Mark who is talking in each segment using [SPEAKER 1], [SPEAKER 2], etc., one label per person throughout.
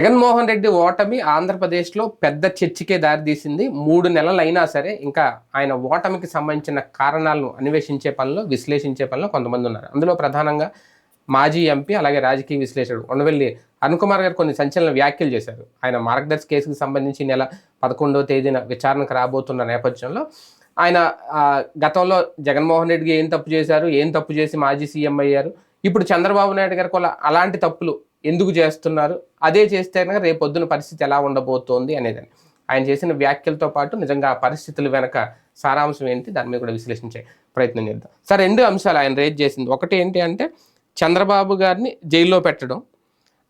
[SPEAKER 1] జగన్మోహన్ రెడ్డి ఓటమి ఆంధ్రప్రదేశ్లో పెద్ద చర్చకే దారితీసింది. 3 నెలలు అయినా సరే ఇంకా ఆయన ఓటమికి సంబంధించిన కారణాలను అన్వేషించే పనిలో, విశ్లేషించే పనిలో కొంతమంది ఉన్నారు. అందులో ప్రధానంగా మాజీ ఎంపీ అలాగే రాజకీయ విశ్లేషకుడు ఉండవెల్లి అరుణ్ కుమార్ గారు కొన్ని సంచలన వ్యాఖ్యలు చేశారు. ఆయన మార్గదర్శి కేసుకు సంబంధించి నెల 11వ తేదీన విచారణకు రాబోతున్న నేపథ్యంలో ఆయన గతంలో జగన్మోహన్ రెడ్డికి ఏం తప్పు చేశారు, ఏం తప్పు చేసి మాజీ సీఎం అయ్యారు, ఇప్పుడు చంద్రబాబు నాయుడు గారికి అలాంటి తప్పులు ఎందుకు చేస్తున్నారు, అదే చేస్తే కనుక రేపొద్దున పరిస్థితి ఎలా ఉండబోతోంది అనేదని ఆయన చేసిన వ్యాఖ్యలతో పాటు నిజంగా ఆ పరిస్థితుల వెనక సారాంశం ఏంటి, దాని మీద కూడా విశ్లేషించే ప్రయత్నం చేద్దాం. సార్, 2 అంశాలు ఆయన రేజ్ చేసింది. ఒకటి ఏంటి అంటే చంద్రబాబు గారిని జైల్లో పెట్టడం,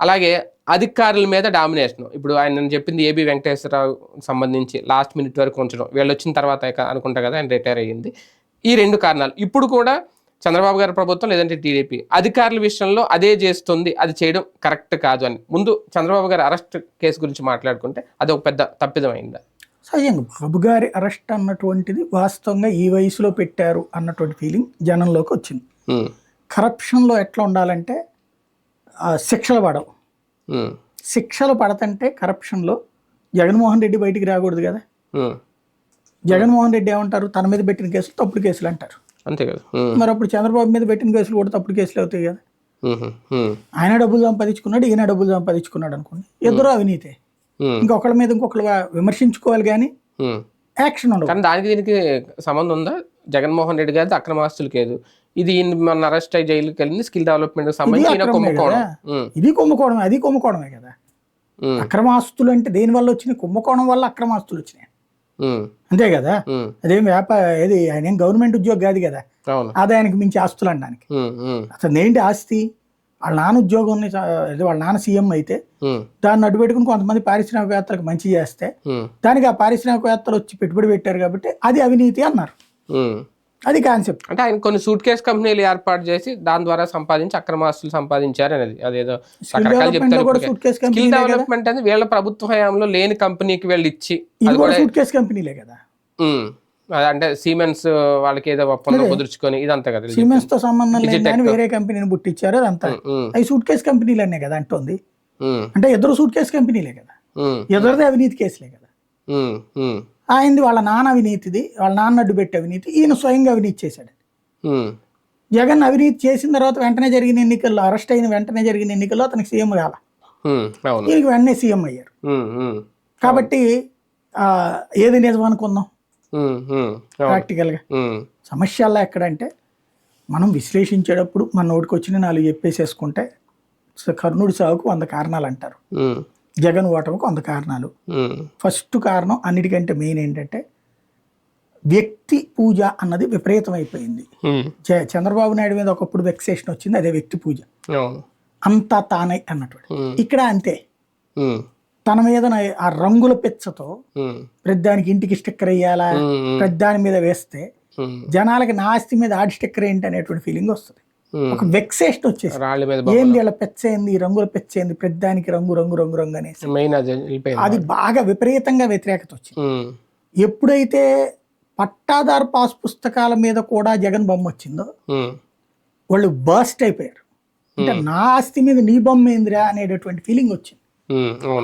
[SPEAKER 1] అలాగే అధికారుల మీద డామినేషన్. ఇప్పుడు ఆయన చెప్పింది ఏబి వెంకటేశ్వరరావు సంబంధించి లాస్ట్ మినిట్ వరకు ఉంచడం, వీళ్ళు వచ్చిన తర్వాత అనుకుంటా కదా ఆయన రిటైర్ అయ్యింది. ఈ 2 కారణాలు ఇప్పుడు కూడా చంద్రబాబు గారి ప్రభుత్వం లేదంటే టీడీపీ అధికారుల విషయంలో అదే చేస్తుంది, అది చేయడం కరెక్ట్ కాదు అని. ముందు చంద్రబాబు గారి అరెస్ట్ కేసు గురించి మాట్లాడుకుంటే అది ఒక పెద్ద తప్పిదమైందా?
[SPEAKER 2] సహజంగా బాబు గారి అరెస్ట్ అన్నటువంటిది వాస్తవంగా ఈ వయసులో పెట్టారు అన్నటువంటి ఫీలింగ్ జనంలోకి వచ్చింది. కరప్షన్లో ఎట్లా ఉండాలంటే శిక్షలు పడవు. శిక్షలు పడతంటే కరప్షన్లో జగన్మోహన్ రెడ్డి బయటికి రాకూడదు కదా. జగన్మోహన్ రెడ్డి ఏమంటారు, తన మీద పెట్టిన కేసులు తప్పుడు కేసులు అంటారు, అంతే కదా. మరి అప్పుడు చంద్రబాబు మీద పెట్టిన కేసులు కూడా తప్పుడు కేసులు అవుతాయి కదా. ఆయన డబ్బులు సంపాదించుకున్నాడు, ఈయన డబ్బులు సంపాదించుకున్నాడు అనుకోండి, ఇద్దరు అవినీతే. ఇంకొకళ్ళ మీద ఇంకొకళ్ళు విమర్శించుకోవాలి కానీ యాక్షన్ ఉండదు.
[SPEAKER 1] కానీ దానికి దీనికి సంబంధం ఉందా? జగన్మోహన్ రెడ్డి గారి అక్రమాస్తులు కేదు, ఇది మన అరెస్ట్ అయ్యి జైలుకి వెళ్ళింది, స్కిల్ డెవలప్మెంట్ సంబంధించి
[SPEAKER 2] ఇది కుంభకోణం, అది కుంభకోణమే కదా. అక్రమాస్తులు అంటే దేని వల్ల వచ్చినాయి? కుంభకోణం వల్ల అక్రమాస్తులు వచ్చినాయి, అంతే కదా. అదేం ఏది ఆయన ఏం గవర్నమెంట్ ఉద్యోగం కాదు కదా, ఆదాయానికి మించి ఆస్తులు అనడానికి. అసలు ఏంటి ఆస్తి? వాళ్ళ నాన్న ఉద్యోగం, వాళ్ళ నాన్న సీఎం అయితే దాన్ని అడ్డు పెట్టుకుని కొంతమంది పారిశ్రామికవేత్తలకు మంచి చేస్తే దానికి ఆ పారిశ్రామికవేత్తలు వచ్చి పెట్టుబడి పెట్టారు కాబట్టి అది అవినీతి అన్నారు. అది కాన్సెప్ట్.
[SPEAKER 1] అంటే ఆయన కొన్ని సూట్ కేస్ కంపెనీలు ఏర్పాటు చేసి దాని ద్వారా సంపాదించి అక్రమాస్తులు సంపాదించారు అనేది. అదేదో రకరకాలు చెప్తారు. స్కిల్ డెవలప్మెంట్ అనేది వీళ్ళ ప్రభుత్వ హయాంలో లేని కంపెనీకి వెళ్ళి ఇచ్చి
[SPEAKER 2] సూట్ కేస్ కంపెనీలే కదా.
[SPEAKER 1] అంటే సిమెంట్స్ వాళ్ళకి ఏదో ఒప్పందం కుదుర్చుకొని ఇదంతా కదా.
[SPEAKER 2] సిమెంట్స్ తో సంబంధం లేని వేరే కంపెనీని పుట్టించారు, అదంతా అవి సూట్ కేస్ కంపెనీలు అనే కదా అంటుంది. అంటే ఇద్దరు సూట్ కేస్ కంపెనీలే కదా, ఇద్దరిదే అవినీతి కేసులే కదా. ఆయనది వాళ్ళ నాన్న అవినీతిది, వాళ్ళ నాన్న అడ్డు పెట్టి అవినీతి, ఈయన స్వయంగా అవినీతి చేశాడు. జగన్ అవినీతి చేసిన తర్వాత వెంటనే జరిగిన ఎన్నికల్లో, అరెస్ట్ అయిన వెంటనే జరిగిన ఎన్నికల్లో అతనికి సీఎం కాల, ఈయనకి వెంటనే సీఎం అయ్యారు. కాబట్టి ఏది నిజం అనుకుందాం ప్రాక్టికల్ గా. సమస్యల్లో ఎక్కడంటే మనం విశ్లేషించేటప్పుడు మన నోటికి వచ్చిన 4 చెప్పేసేసుకుంటే కర్ణుడి సాగుకు 100 కారణాలు అంటారు, జగన్ ఓటమికి 100 కారణాలు. ఫస్ట్ కారణం అన్నిటికంటే మెయిన్ ఏంటంటే వ్యక్తి పూజ అన్నది విపరీతం అయిపోయింది. చంద్రబాబు నాయుడు మీద ఒకప్పుడు వెక్సేషన్ వచ్చింది, అదే వ్యక్తి పూజ. అంతా తానే అన్నట్టు ఇక్కడ అంతే. తన మీద ఆ రంగుల పిచ్చతో ప్రతిదానికి ఇంటికి స్టిక్కర్ వేయాలా, ప్రతిదాని మీద వేస్తే జనాలకి నా ఆస్తి మీద ఆడి స్టిక్కర్ ఏంటి అనేటువంటి ఫీలింగ్ వస్తుంది. ఒక వెక్సేషన్ వచ్చేసి ఏంది ఇలా పెచ్చేంది, రంగుల పెచ్చేంది, ప్రతిదానికి రంగు రంగు రంగు రంగు అనేసి అది బాగా విపరీతంగా వ్యతిరేకత వచ్చింది. ఎప్పుడైతే పట్టాదారు పాస్ పుస్తకాల మీద కూడా జగన్ బొమ్మ వచ్చిందో వాళ్ళు బర్స్ట్ అయిపోయారు. అంటే నా ఆస్తి మీద నీ బొమ్మ ఏందిరా అనేటటువంటి ఫీలింగ్ వచ్చింది.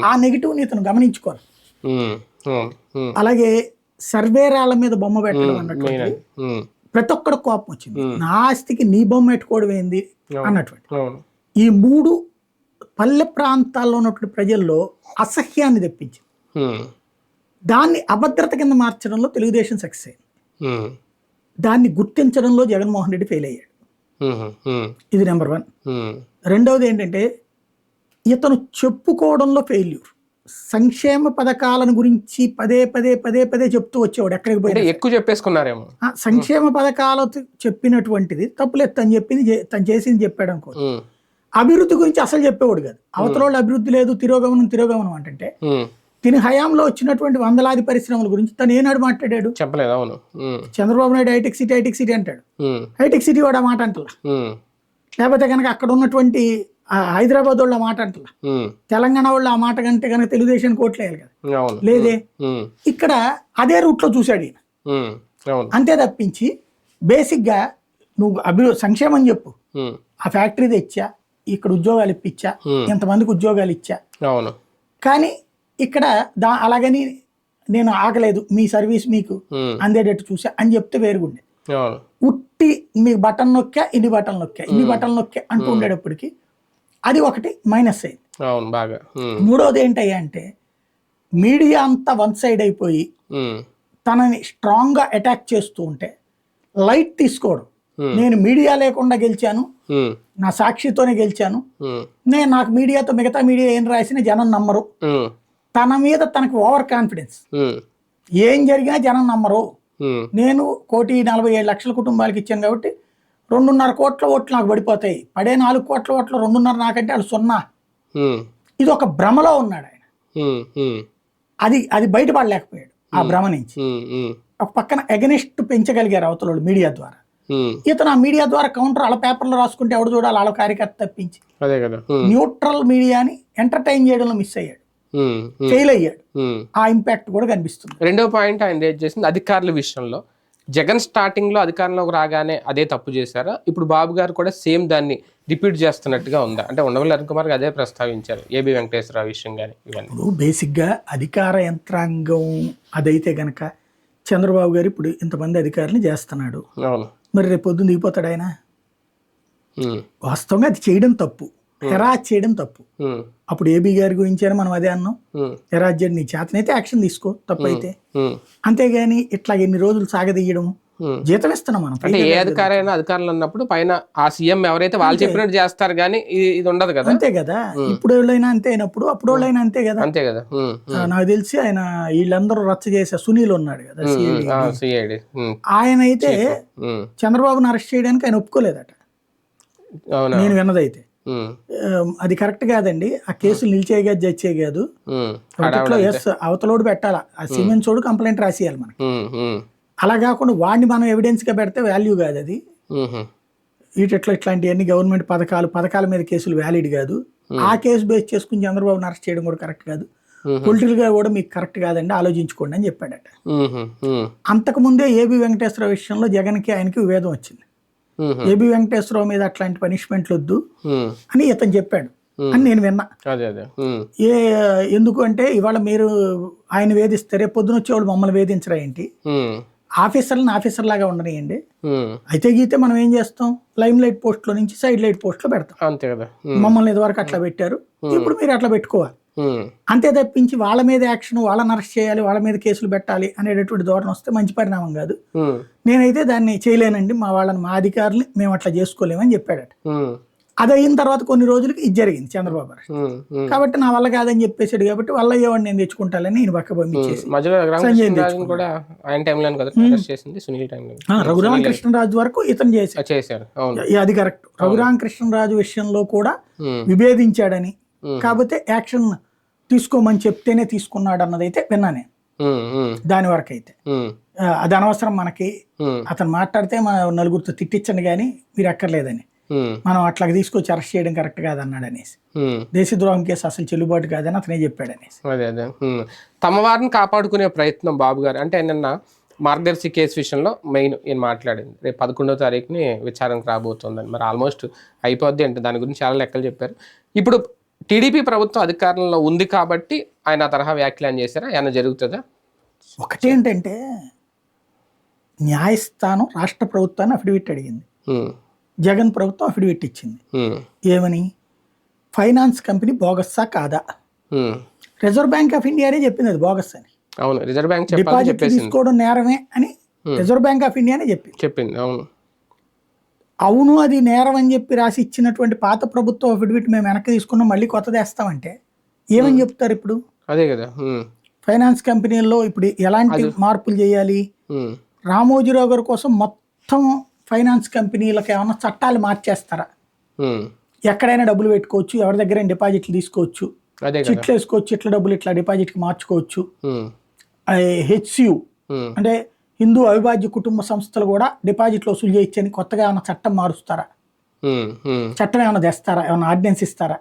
[SPEAKER 2] ఆ నెగిటివ్ని ఇతను గమనించుకోవాలి. అలాగే సర్వేరాల మీద బొమ్మ పెట్టడం అన్నటువంటి ప్రతి ఒక్కడు కోపం వచ్చింది. నా ఆస్తికి నీ బొమ్మ పెట్టుకోవడం ఏంది అన్నటువంటి ఈ 3 పల్లె ప్రాంతాల్లో ఉన్నటువంటి ప్రజల్లో అసహ్యాన్ని తెప్పించింది. దాన్ని అభద్రత కింద మార్చడంలో తెలుగుదేశం సక్సెస్ అయింది. దాన్ని గుర్తించడంలో జగన్మోహన్ రెడ్డి ఫెయిల్ అయ్యాడు. ఇది నెంబర్ 1. రెండవది ఏంటంటే ఇతను చెప్పుకోవడంలో ఫెయిల్యూర్. సంక్షేమ పథకాలను గురించి పదే పదే పదే పదే చెప్తూ వచ్చేవాడు, ఎక్కడికి పోయి
[SPEAKER 1] ఎక్కువ చెప్పేసుకున్నారేమో.
[SPEAKER 2] సంక్షేమ పథకాలు చెప్పినటువంటిది తప్పులేదు, తను చేసింది చెప్పాడు అనుకో. అభివృద్ధి గురించి అసలు చెప్పేవాడు కాదు. అవతల వాళ్ళు అభివృద్ధి లేదు, తిరోగమనం అంటే తిని హయాంలో వచ్చినటువంటి వందలాది పరిశ్రమల గురించి తను ఏనాడు మాట్లాడాడు?
[SPEAKER 1] చెప్పలేదు. అవును,
[SPEAKER 2] చంద్రబాబు నాయుడు హైటెక్ సిటీ అంటాడు. హైటెక్ సిటీ వాడు ఆ మాట అంటలా. లేకపోతే కనుక అక్కడ ఉన్నటువంటి హైదరాబాద్ వాళ్ళు ఆ మాట అంటలా. తెలంగాణ వాళ్ళు ఆ మాట కంటే కనుక తెలుగుదేశం కోట్లు వేయాలి కదా, లేదే. ఇక్కడ అదే రూట్ లో చూశాడు ఈయన, అంతే తప్పించి బేసిక్ గా నువ్వు సంక్షేమం చెప్పు, ఆ ఫ్యాక్టరీ తెచ్చా, ఇక్కడ ఉద్యోగాలు ఇప్పించా, ఇంతమందికి ఉద్యోగాలు ఇచ్చా, కానీ ఇక్కడ అలాగని నేను ఆగలేదు, మీ సర్వీస్ మీకు అందేటట్టు చూసా అని చెప్తే వేరుగుండే. ఉట్టి మీకు బటన్ నొక్కా ఇన్ని బటన్ నొక్కా అంటూ ఉండేటప్పటికి అది ఒకటి మైనస్ అయింది. మూడోది ఏంటయ్యా అంటే మీడియా అంతా వన్ సైడ్ అయిపోయి తనని స్ట్రాంగ్ గా అటాక్ చేస్తూ ఉంటే లైట్ తీసుకోవడం, నేను మీడియా లేకుండా గెలిచాను, నా సాక్షితోనే గెలిచాను, నాకు మీడియాతో మిగతా మీడియా ఏం రాసినా జనం నమ్మరు, తన మీద తనకు ఓవర్ కాన్ఫిడెన్స్, ఏం జరిగినా జనం నమ్మరు, నేను 1,47,00,000 కుటుంబాలకు ఇచ్చాను కాబట్టి 2.5 కోట్ల ఓట్లు నాకు పడిపోతాయి, పడే 4 కోట్ల ఓట్లు 2.5 నాకంటే వాళ్ళు 0. ఇది ఒక భ్రమలో ఉన్నాడు ఆయన. అది బయటపడలేకపోయాడు ఆ భ్రమ నుంచి. ఒక పక్కన ఎగనిస్ట్ పెంచగలిగారు అవతల మీడియా ద్వారా. ఇతను ఆ మీడియా ద్వారా కౌంటర్ వాళ్ళ పేపర్లో రాసుకుంటే ఎవడు చూడాలి, వాళ్ళ కార్యకర్త తప్పించి న్యూట్రల్ మీడియాని ఎంటర్టైన్ చేయడంలో మిస్ అయ్యాడు, ఫెయిల్ అయ్యాడు. ఆ ఇంపాక్ట్ కూడా కనిపిస్తుంది.
[SPEAKER 1] రెండో పాయింట్ ఆయన రేట్ చేసింది అధికారుల విషయంలో. జగన్ స్టార్టింగ్ లో అధికారంలోకి రాగానే అదే తప్పు చేశారా? ఇప్పుడు బాబు గారు కూడా సేమ్ దాన్ని రిపీట్ చేస్తున్నట్టుగా ఉందా? అంటే ఉండవల్లి అరుణ్ కుమార్ అదే ప్రస్తావించారు, ఏబి వెంకటేశ్వరరావు విషయం కానీ ఇవన్నీ.
[SPEAKER 2] బేసిక్ గా అధికార యంత్రాంగం అదైతే గనక చంద్రబాబు గారు ఇప్పుడు ఇంతమంది అధికారులు చేస్తున్నాడు, మరి రేపు పొద్దున్న దిగిపోతాడు ఆయన. వాస్తవంగా అది చేయడం తప్పు, హెరాస్ చేయడం తప్పు. అప్పుడు ఏబీ గారి గురించి మనం అదే అన్నాం, హెరాస్ చేయడం నీ చేతనైతే యాక్షన్ తీసుకో, తప్పు అయితే. అంతేగాని ఇట్లా ఎన్ని రోజులు సాగదీయడం, జీతం ఇస్తున్నాం మనం.
[SPEAKER 1] అంటే ఏ అధికారైనా అధికారులు అన్నప్పుడు పైన ఆ సీఎం ఎవరైతే వాళ్ళు చెప్పినట్టు చేస్తారు కానీ ఇది ఉండదు కదా.
[SPEAKER 2] అంతే కదా, ఇప్పుడు వాళ్ళైనా అంతే అయినప్పుడు అప్పుడు వాళ్ళైనా అంతే కదా.
[SPEAKER 1] అంతే కదా.
[SPEAKER 2] నాకు తెలిసి ఆయన వీళ్ళందరూ రచ్చ చేసే సునీల్ ఉన్నాడు కదా సిఐడి, ఆయన అయితే చంద్రబాబును అరెస్ట్ చేయడానికి ఆయన ఒప్పుకోలేదట నేను విన్నదైతే. అది కరెక్ట్ కాదండి, ఆ కేసులు నిలిచే కాదు జడ్జ్ కాదు. అప్పట్లో ఎస్ అవతలోడు పెట్టాలా, ఆ సిమెంట్ చోడు కంప్లైంట్ రాసియాలి మనకి. అలా కాకుండా వాడిని మనం ఎవిడెన్స్ గా పెడితే వాల్యూ కాదు అది. ఇట్లాంటివన్నీ గవర్నమెంట్ పథకాల మీద కేసులు వ్యాలిడ్ కాదు. ఆ కేసు బేస్ చేసుకుని చంద్రబాబుని అరెస్ట్ చేయడం కూడా కరెక్ట్ కాదు, పొలిటికల్ గా కూడా మీకు కరెక్ట్ కాదండి, ఆలోచించుకోండి అని చెప్పాడట. అంతకు ముందే ఏబి వెంకటేశ్వరరావు విషయంలో జగన్కి ఆయనకి విభేదం వచ్చింది. ఏబి వెంకటేశ్వరరావు మీద అట్లాంటి పనిష్మెంట్లు వద్దు అని ఇతను చెప్పాడు అని నేను విన్నా. ఎందుకు అంటే ఇవాళ మీరు ఆయన వేధిస్తే రేపు పొద్దున వచ్చేవాళ్ళు మమ్మల్ని వేధించరా ఏంటి, ఆఫీసర్లను ఆఫీసర్ లాగా ఉండనియండి. అయితే గీతే మనం ఏం చేస్తాం, లైమ్ లైట్ పోస్ట్ లో నుంచి సైడ్ లైట్ పోస్ట్ లో పెడతాం.
[SPEAKER 1] అంతే కదా,
[SPEAKER 2] మమ్మల్ని ఇదివరకు అట్లా పెట్టారు, ఇప్పుడు మీరు అట్లా పెట్టుకోవాలి. అంతే తప్పించి వాళ్ళ మీద యాక్షన్, వాళ్ళని అరెస్ట్ చేయాలి, వాళ్ళ మీద కేసులు పెట్టాలి అనేటటువంటి ధోరణి వస్తే మంచి పరిణామం కాదు. నేనైతే దాన్ని చేయలేనండి, మా అధికారులు మేము అట్లా చేసుకోలేమని చెప్పాడట. అది అయిన తర్వాత కొన్ని రోజులకి ఇది జరిగింది చంద్రబాబు కాబట్టి నా వల్ల కాదని చెప్పేసాడు. కాబట్టి వల్ల అయ్యేవాడిని నేను తెచ్చుకుంటానని నేను పక్క పంపించేసి రఘురామకృష్ణరాజు వరకు ఇతను చేశారు. అది కరెక్ట్. రఘురామకృష్ణరాజు విషయంలో కూడా విభేదించాడని, కాకపోతే యాక్షన్ తీసుకోమని చెప్తేనే తీసుకున్నాడు అన్నదైతే విన్నా నేను. దాని వరకు అయితే అది అనవసరం మనకి, అతను మాట్లాడితే మన నలుగురితో తిట్టించండి కానీ మీరు అక్కర్లేదని, మనం అట్లా తీసుకొచ్చి అరెస్ట్ చేయడం కరెక్ట్ కాదన్నాడు అనేసి, దేశద్రోహం కేసు అసలు చెల్లుబాటు కాదని అతనే చెప్పాడు అనేసి.
[SPEAKER 1] అదే తమ వారిని కాపాడుకునే ప్రయత్నం బాబు గారు. అంటే నిన్న మార్గదర్శి కేసు విషయంలో మెయిన్ ఈయన మాట్లాడింది, రేపు 11వ తారీఖుని విచారణకు రాబోతుందని. మరి ఆల్మోస్ట్ అయిపోద్ది అంటే దాని గురించి చాలా లెక్కలు చెప్పారు. ఇప్పుడు టీడీపీ ప్రభుత్వం అధికారంలో ఉంది కాబట్టి ఆయన తరహా వ్యాఖ్యలు చేశారా, ఏమైనా జరుగుతుందా?
[SPEAKER 2] ఒకటేంటంటే న్యాయస్థానం రాష్ట్ర ప్రభుత్వాన్ని అఫిడవిట్ అడిగింది, జగన్ ప్రభుత్వం అఫిడవిట్ ఇచ్చింది. ఏమని? ఫైనాన్స్ కంపెనీ బోగస్సా కాదా? రిజర్వ్ బ్యాంక్ ఆఫ్ ఇండియానే చెప్పింది అది బోగస్ అని.
[SPEAKER 1] అవును, రిజర్వ్ బ్యాంక్
[SPEAKER 2] డిపాజిట్ తీసుకోవడం నేరమే అని రిజర్వ్ బ్యాంక్ ఆఫ్ ఇండియానే చెప్పింది. అవును అది నేరం అని చెప్పి రాసి ఇచ్చినటువంటి పాత ప్రభుత్వం అఫిడవిట్ మేము వెనక్కి తీసుకున్నాం, మళ్ళీ కొత్తది వేస్తామంటే ఏమని చెప్తారు ఇప్పుడు?
[SPEAKER 1] అదే కదా.
[SPEAKER 2] ఫైనాన్స్ కంపెనీల్లో ఇప్పుడు ఎలాంటి మార్పులు చేయాలి? రామోజీరావు గారి కోసం మొత్తం ఫైనాన్స్ కంపెనీలకు ఏమన్నా చట్టాలు మార్చేస్తారా? ఎక్కడైనా డబ్బులు పెట్టుకోవచ్చు, ఎవరి దగ్గర డిపాజిట్లు తీసుకోవచ్చు, చిట్లు వేసుకోవచ్చు, ఇట్లా డబ్బులు ఇట్లా డిపాజిట్కి మార్చుకోవచ్చు. హెచ్సియు అంటే హిందూ అవిభాజ్య కుటుంబ సంస్థలు కూడా డిపాజిట్లు వసూలు చేయొచ్చని కొత్తగా ఏమైనా చట్టం మారుస్తారా? చట్టం ఏమైనా తెస్తారా? ఏమైనా ఆర్డినెన్స్ ఇస్తారా?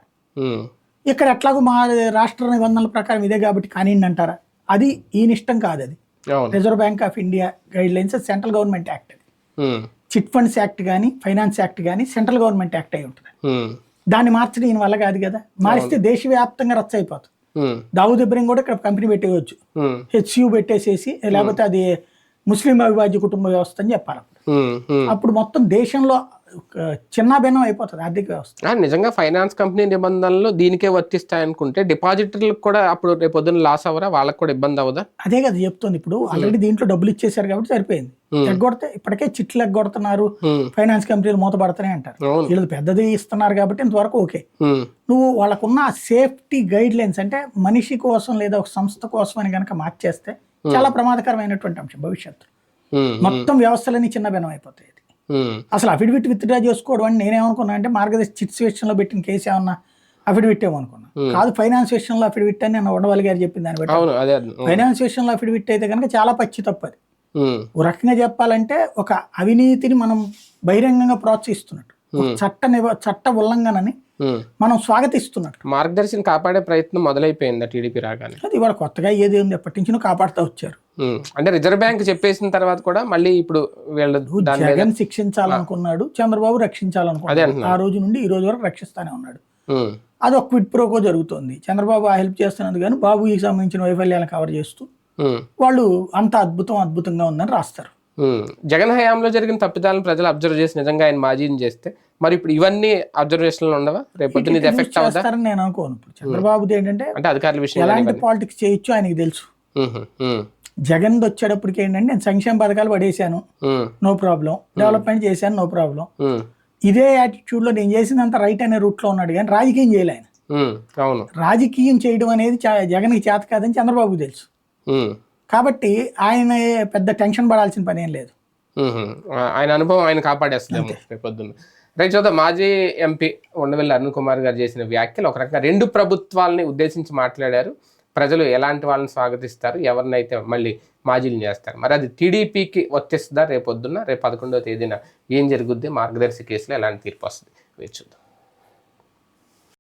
[SPEAKER 2] ఇక్కడ ఎట్లాగో మా రాష్ట్ర నిబంధనల ప్రకారం ఇదే కాబట్టి కానివ్వండి అంటారా? అది ఈయన ఇష్టం కాదు. అది reserve bank of India guide lines, central government act. అది చిట్ ఫండ్స్ యాక్ట్ కానీ ఫైనాన్స్ యాక్ట్ కానీ సెంట్రల్ గవర్నమెంట్ యాక్ట్ అయి ఉంటుంది. దాన్ని మార్చడం ఈయన వల్ల కాదు కదా. మారిస్తే దేశవ్యాప్తంగా రచ్చ అయిపోతుంది. దావూద్ ఇబ్రహీం కూడా ఇక్కడ కంపెనీ పెట్టేయచ్చు, హెచ్యూ పెట్టేసేసి, లేకపోతే అది ముస్లిం అవిభాజ్య కుటుంబ వ్యవస్థ అని చెప్పాలి. అప్పుడు మొత్తం దేశంలో చిన్న భిన్నం అయిపోతుంది ఆర్థిక వ్యవస్థ.
[SPEAKER 1] నిజంగా ఫైనాన్స్ కంపెనీ నిబంధనలు దీనికే వర్తిస్తాయనుకుంటే డిపాజిటర్లకు కూడా అప్పుడు రేపు పొద్దున్న లాస్ అవ్వరా, వాళ్ళకి కూడా ఇబ్బంది అవ్వదా?
[SPEAKER 2] అదే కదా చెప్తుంది. ఇప్పుడు ఆల్రెడీ దీంట్లో డబ్బులు ఇచ్చేసారు కాబట్టి సరిపోయింది. ఎగ్గొడితే ఇప్పటికే చిట్లు ఎగ్గొడుతున్నారు, ఫైనాన్స్ కంపెనీలు మూతపడతానే అంటారు. వీళ్ళు పెద్దది ఇస్తున్నారు కాబట్టి ఇంతవరకు ఓకే. నువ్వు వాళ్ళకున్న సేఫ్టీ గైడ్ లైన్స్ అంటే మనిషి కోసం లేదా ఒక సంస్థ కోసం అని కనుక మార్చేస్తే చాలా ప్రమాదకరమైనటువంటి అంశం. భవిష్యత్తు మొత్తం వ్యవస్థలన్నీ చిన్న భిన్నం అయిపోతాయి. అసలు అఫిడవిట్ విత్డ్రా చేసుకోవడం అని నేనేమనుకున్నా అంటే మార్గదర్శి చిట్స్ విషయంలో పెట్టిన కేసు ఏమన్నా అఫిడవిట్ ఏమనుకున్నా, కాదు ఫైనాన్స్ విషయంలో అఫిడవిట్ అని నేను ఉండవల్లి గారు చెప్పింది దాన్ని బట్టి. ఫైనాన్స్ విషయంలో అఫిడవిట్ అయితే కనుక చాలా పచ్చి తప్పది. ఓ రకంగా చెప్పాలంటే ఒక అవినీతిని మనం బహిరంగంగా ప్రోత్సహిస్తున్నట్టు, చట్ట ఉల్లంఘనని మనం స్వాగతిస్తున్నట్టు.
[SPEAKER 1] మార్గదర్శిని కాపాడే ప్రయత్నం మొదలైపోయింది టీడీపీ రాగానే.
[SPEAKER 2] అది ఇవాళ కొత్తగా ఏది ఉంది, ఎప్పటి నుంచి కాపాడుతూ వచ్చారు.
[SPEAKER 1] అంటే రిజర్వ్ బ్యాంక్ చెప్పేసిన తర్వాత కూడా మళ్ళీ ఇప్పుడు
[SPEAKER 2] జగన్ శిక్షించాలనుకున్నాడు, చంద్రబాబు రక్షించాలనుకున్నాడు. ఆ రోజు నుండి ఈ రోజు వరకు రక్షిస్తానే ఉన్నాడు. అది ఒక క్విడ్ ప్రోకో జరుగుతుంది. చంద్రబాబు హెల్ప్ చేస్తున్నది కానీ బాబుకి సంబంధించిన వైఫల్యాలను కవర్ చేస్తూ వాళ్ళు అంత అద్భుతంగా ఉందని రాస్తారు.
[SPEAKER 1] జగన్ హయాంలో జరిగిన తప్పిదాలను ప్రజలు అబ్జర్వ్ చేసి నిజంగా ఆయన మాజీని చేస్తే మరి ఇప్పుడు ఇవన్నీ అబ్జర్వేషన్లు ఉండవా? రేపు ఎఫెక్ట్ అవుతారని
[SPEAKER 2] నేను అనుకోను. ఇప్పుడు చంద్రబాబుది ఏంటంటే
[SPEAKER 1] అధికారుల విషయం
[SPEAKER 2] ఎలాంటి పాలిటిక్స్ చేయొచ్చు ఆయనకి తెలుసు. జగన్ వచ్చేటప్పటికి ఏంటంటే నేను సంక్షేమ పథకాలు పడేశాను, నో ప్రాబ్లం, డెవలప్మెంట్ చేశాను, నో ప్రాబ్లం. ఇదే యాటిట్యూడ్ లో నేను చేసినంత రైట్ అనే రూట్ లో ఉన్నాడు కానీ రాజకీయం చేయలే ఆయన. రాజకీయం చేయడం అనేది జగన్కి చేత కాదని చంద్రబాబుకి తెలుసు. కాబట్టి ఆయన పెద్ద టెన్షన్ పడాల్సిన పని ఏం లేదు.
[SPEAKER 1] ఆయన అనుభవం ఆయన కాపాడేస్తుంది రేపొద్దున్న. రైట్, చూద్దాం. మాజీ ఎంపీ ఉండవల్లి అరుణ్ కుమార్ గారు చేసిన వ్యాఖ్యలు ఒక రకంగా రెండు ప్రభుత్వాలని ఉద్దేశించి మాట్లాడారు. ప్రజలు ఎలాంటి వాళ్ళని స్వాగతిస్తారు, ఎవరినైతే మళ్ళీ మాజీలు చేస్తారు, మరి అది టీడీపీకి వర్తిస్తుందా రేపొద్దున్న? రేపు 11వ తేదీన ఏం జరుగుద్ది, మార్గదర్శి కేసులో ఎలాంటి తీర్పు వస్తుంది వేచి చూద్దాం.